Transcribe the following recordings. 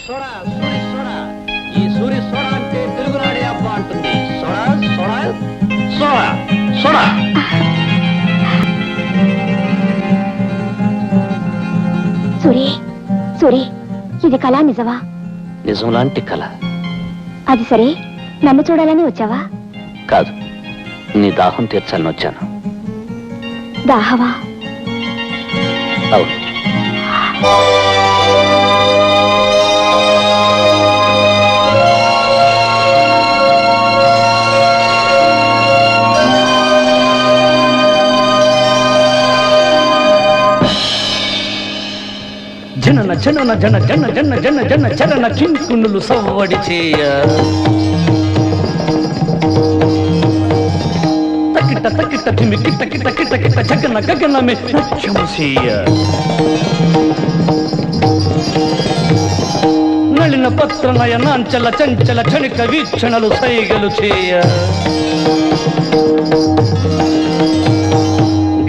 Soda Suri soda. ఈ Suri soda అంటే తెలుగునాడే అబ్బా అంటుంది. Soda soda soda soda. Suri Suri, ఇది కళ నిజమా? నిజం లాంటి కళ. అది సరే, నన్ను చూడాలని వచ్చావా? కాదు, నీ దాహం తీర్చాలని వచ్చాను. దాహవా? అవును. జనన జనన జన జన జన జన జన చరణ కింకునులు సవ్వడి చేయ తకిట తకిట తిమి కిట కిట కిట కిట జగన గగనమే నృత్యము చేయ నళిన పత్ర నయనాంచల చంచల క్షణిక వీక్షణలు సైగలు చేయ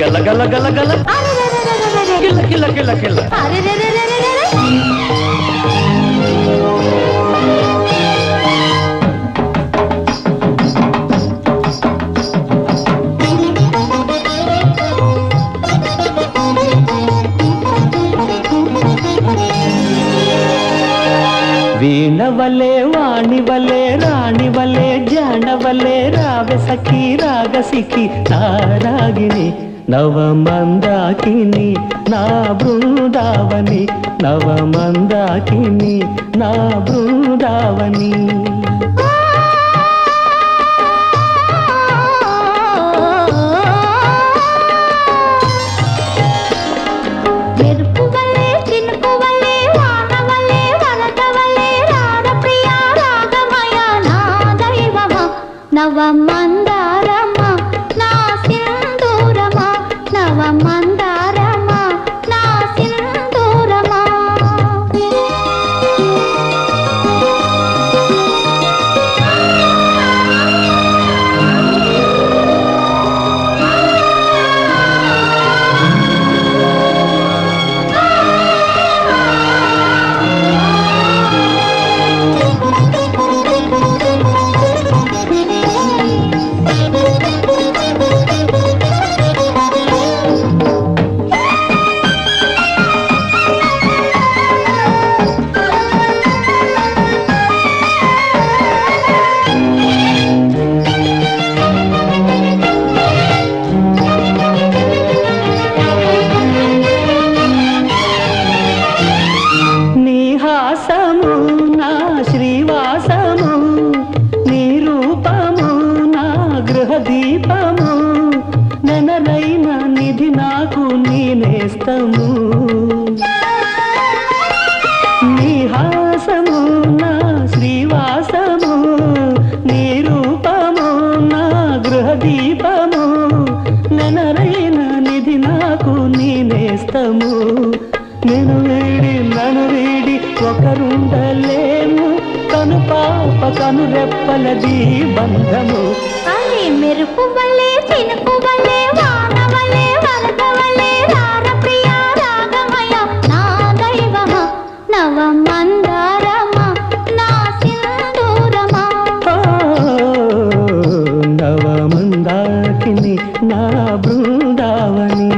గల గల గల గల కిల కిల కిల కిల. వీణవలే వాణివలే రాణివలే జానవలే రావె సఖి రాగసికి నారాగిణి నవమందాకిని నా బృందావని నవమందాకిని నా బృందావని. నవమందారమా నా సింధూరమా, నవమందారమా నా సింధూరమా. దీపము నెనరైన నిధి నాకు నేనేస్తము నీ హాసము నా శ్రీవాసము నీ రూపము నా గృహ దీపము నెనరైన నిధి నాకు నేనేస్తము నేను వీడి ఒకరుండలేము కను పాప కను రెప్పలది బంధము మెరుపు వల్లే చినుకు వల్లే వాన వల్లే వరద వల్లే రార ప్రియ రాగమయ నా దైవమా నవమందారమా నా సింధూరమా నవమందాకిని నా బృందావని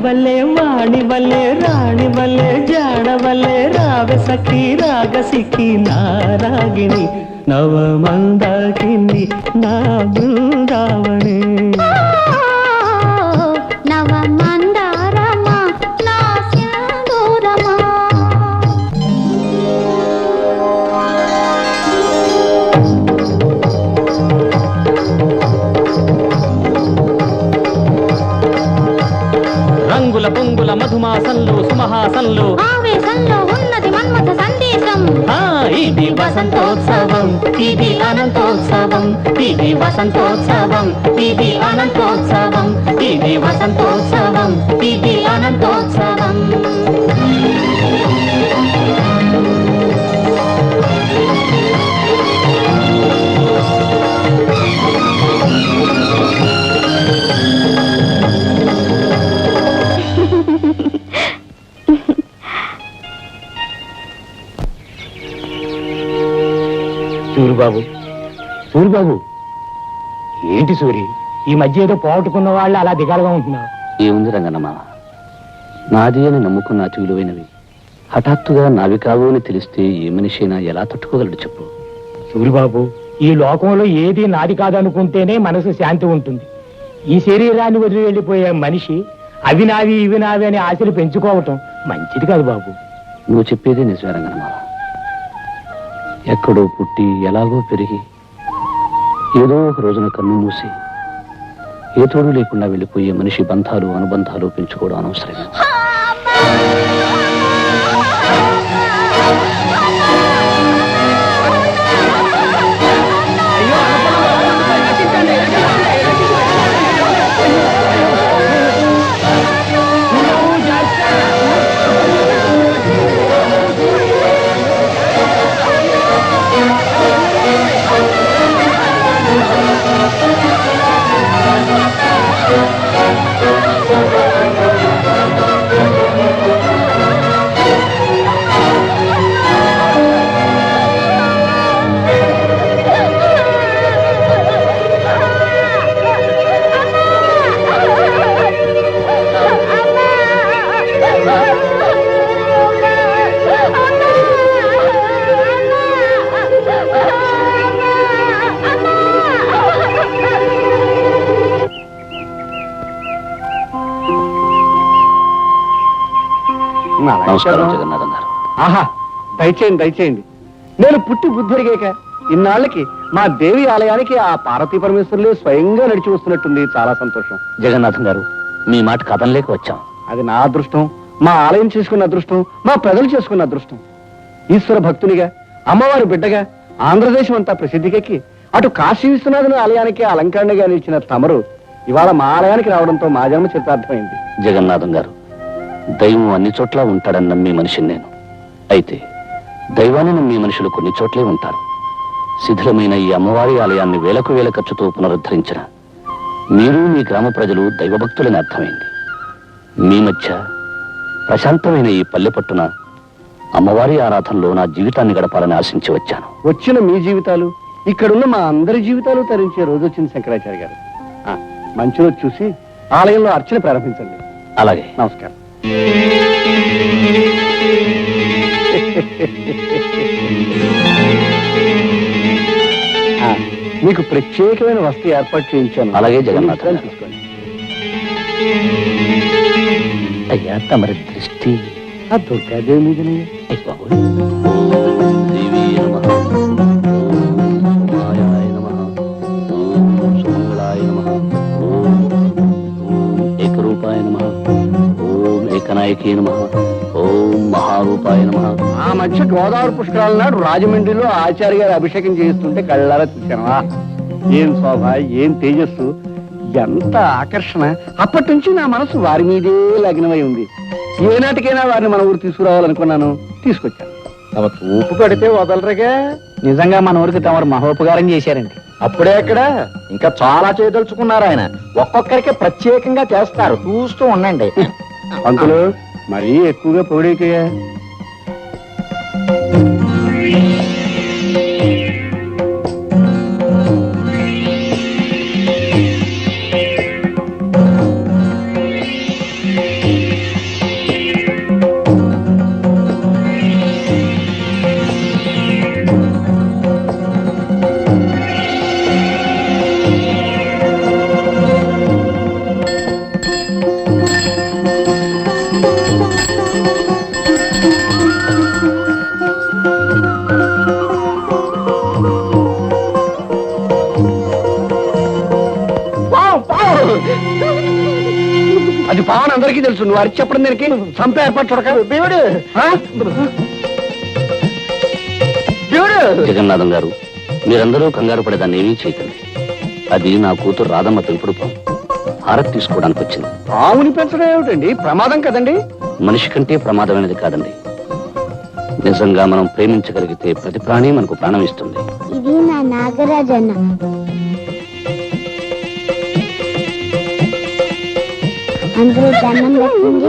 వల్లే వాణి వల్లే రాణి వల్లే జాడ వల్లే రావె సఖి రాగసికి నారాగిణి నవమందాకిని నా బృందావని. నవ మందారమా నా సింధూరమా. రంగుల పొంగుల మధుమాసంలో సుమహాసంలో ఆవేశంలో ఉన్నది మన్మథ సందేశం. ఇది వసంతోత్సవం ఇది అనంతోత్సవం ఇది వసంతోత్సవం ఇది అనంతోత్సవం ఇది వసంతోత్సవం ఇది అనంతోత్సవం. సూరిబాబు సూరిబాబు ఏంటి సూరి ఈ మధ్య ఏదో పోగొట్టుకున్న వాళ్ళు అలా దిగాలుగా ఉంటున్నావు. ఏముంది రంగన్నమ్మ, నాది అని నమ్ముకున్న అతి విలువైనవి హఠాత్తుగా నావి కావు అని తెలిస్తే ఏ మనిషైనా ఎలా తట్టుకోగలడు చెప్పు. సూరిబాబు ఈ లోకంలో ఏది నాది కాదనుకుంటేనే మనసు శాంతి ఉంటుంది. ఈ శరీరాన్ని వదిలి వెళ్ళిపోయే మనిషి అవి నావి ఇవి నావి అని ఆశలు పెంచుకోవటం మంచిది కాదు బాబు. నువ్వు చెప్పేదే నిజమే రంగన్నమ్మ. ఎక్కడో పుట్టి ఎలాగో పెరిగి ఏదో ఒక రోజున కన్ను మూసి ఏ తోడు లేకుండా వెళ్ళిపోయే మనిషి బంధాలు అనుబంధాలు పెంచుకోవడం అనవసరం. నమస్కారం జగన్నాథం గారు. ఆహా, దయచేయండి దయచేయండి. నేను పుట్టి బుద్ధిరిగాక ఇన్నాళ్ళకి మా దేవి ఆలయానికి ఆ పార్వతీ పరమేశ్వరులే స్వయంగా నడిచి వస్తున్నట్టుంది. చాలా సంతోషం. జగన్నాథం గారు, మీ మాట కథంలేక వచ్చాం. అది నా అదృష్టం, మా ఆలయం చేసుకున్న అదృష్టం, మా ప్రజలు చేసుకున్న అదృష్టం. ఈశ్వర భక్తునిగా, అమ్మవారి బిడ్డగా ఆంధ్రదేశం అంతా ప్రసిద్ధికెక్కి అటు కాశీ విశ్వనాథుని ఆలయానికి అలంకరణగా నిలిచిన తమరు ఇవాళ మా ఆలయానికి రావడంతో మా జన్మ చిత్తార్థమైంది. జగన్నాథం గారు, దైవం అన్ని చోట్ల ఉంటాడని నమ్మే మనిషిని నేను. అయితే దైవాన్ని నమ్మే మనుషులు కొన్ని చోట్లే ఉంటారు. శిథిలమైన ఈ అమ్మవారి ఆలయాన్ని వేలకు వేల ఖర్చుతో పునరుద్ధరించిన మీరు మీ గ్రామ ప్రజలు దైవభక్తులని అర్థమైంది. మీ మధ్య ప్రశాంతమైన ఈ పల్లె పట్టున అమ్మవారి ఆరాధనలో నా జీవితాన్ని గడపాలని ఆశించి వచ్చాను. వచ్చిన మీ జీవితాలు, ఇక్కడున్న మా అందరి జీవితాలు తరించే రోజు వచ్చింది శంకరాచార్య గారు. మంచి రోజు చూసి ఆలయంలో అర్చన ప్రారంభించండి. అలాగే. నమస్కారం. మీకు ప్రత్యేకమైన వస్తు ఏర్పాటు చేయించాను. అలాగే జగన్నాథ్ గారు. తీసుకోండి. అయ్యా, తమరి దృష్టి ఆ దుర్గాదేవి మీదనే. అయ్ బాబోయ్. ఓం దేవీయ నమః, ఓం మాయాయ నమః, ఓం సుమంగళాయ నమః, ఓం ఏకరూపాయ నమః, ఓం ఏకనాయకే నమః, ఓం మహారూపాయ నమః. ఆ మధ్య గోదావరి పుష్కరాల నాడు రాజమండ్రిలో ఆచార్య గారు అభిషేకం చేయిస్తుంటే కళ్ళారా చూశాను. ఏం శోభ, ఏం తేజస్సు, ఎంత ఆకర్షణ. అప్పటి నుంచి నా మనసు వారి మీదే లగ్నమై ఉంది. ఏనాటికైనా వారిని మన ఊరు తీసుకురావాలనుకున్నాను, తీసుకొచ్చాను. తమ చూపు పడితే వదలరుగా. నిజంగా మన ఊరికి తమరు మహోపకారం చేశారండి. అప్పుడే ఎక్కడ, ఇంకా చాలా చేయదలుచుకున్నారు ఆయన. ఒక్కొక్కరికి ప్రత్యేకంగా చేస్తారు, చూస్తూ ఉండండి. పంతులు మరీ ఎక్కువగా పొగిడేకయ్యా. అది పావన్ అందరికీ తెలుసు, నువ్వు అరిచి చెప్పడం దానికి చంపే ఏర్పాటు చూడక దేవుడు. జగన్నాథం గారు, మీరందరూ కంగారు పడేదాన్ని ఏమీ చేయకండి. అది నా కూతురు రాధమ్మ పెంపుడు పాము. హారతి తీసుకోవడానికి వచ్చింది. పావుని పెంచడం ఏమిటండి, ప్రమాదం కదండి. మనిషి కంటే ప్రమాదమైనది కాదండి. నిజంగా మనం ప్రేమించగలిగితే ప్రతి ప్రాణి మనకు ప్రాణం ఇస్తుంది. ఇది నా నాగరాజన్న. అందరూ దండం పెట్టండి.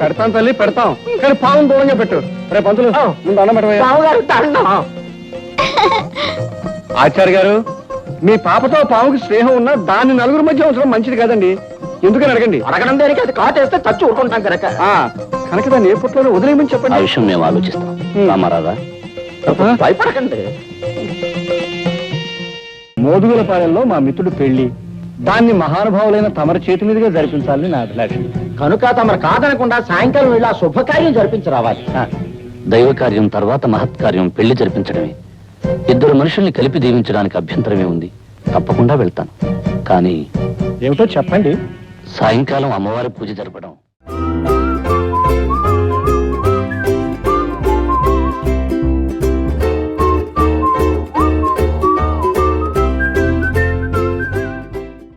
పెడతాం తల్లి, పెడతాం. కానీ పావును దూరంగా పెట్టు. రేపు పంతులు ముందు అన్నం పెట్టవయ్యా. ఆచార్య గారు, మీ పాపతో పావుకి స్నేహం ఉన్నా దాన్ని నలుగురు మధ్య ఉంచడం మంచిది కాదండి. ఎందుకని అడగండి. అడగడం దేనికి, అది కాటేస్తే చచ్చి ఊరుకుంటాం కనుక. కనుక దాన్ని ఏ పుట్లలో వదిలేయమని ఆ చెప్పండి. విషయం మేము ఆలోచిస్తాం. రామారాధా, భయపడకండి. మోదుగులపాలెంలో మా మిత్రుడు పెళ్లి, దాన్ని మహానుభావులైన తమరి చేతి మీదుగా జరిపించాలని నా అభిలాష. కనుక తమరు కాదనకుండా సాయంకాలం వెళ్ళి ఆ శుభకార్యం జరిపించి రావాలి. దైవ కార్యం తర్వాత మహత్కార్యం పెళ్లి జరిపించడమే. ఇద్దరు మనుషుల్ని కలిపి దీవించడానికి అభ్యంతరమే ఉంది. తప్పకుండా వెళ్తాను. కానీ ఏమిటో చెప్పండి. సాయంకాలం అమ్మవారి పూజ జరపడం